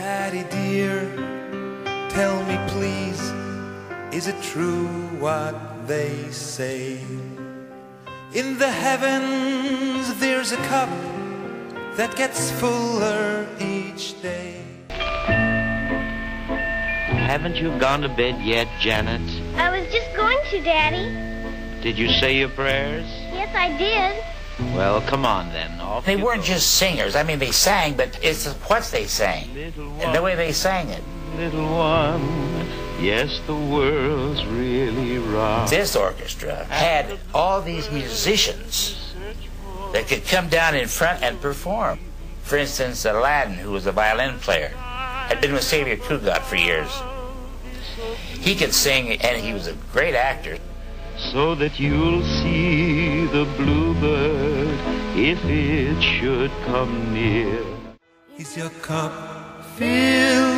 Daddy dear, tell me please, is it true what they say? In the heavens there's a cup that gets fuller each day. Haven't you gone to bed yet, Janet? I was just going to, Daddy. Did you say your prayers? Yes, I did. Well, come on then. Off They you weren't go. just singers. I mean, they sang, but it's what they sang and the way they sang it. Little one, yes, the world's really round. This orchestra had all these musicians that could come down in front and perform. For instance, Aladdin, who was a violin player, had been with Xavier Cugat for years. He could sing, and he was a great actor. So that you'll see the bluebird if it should come near. Is your cup filled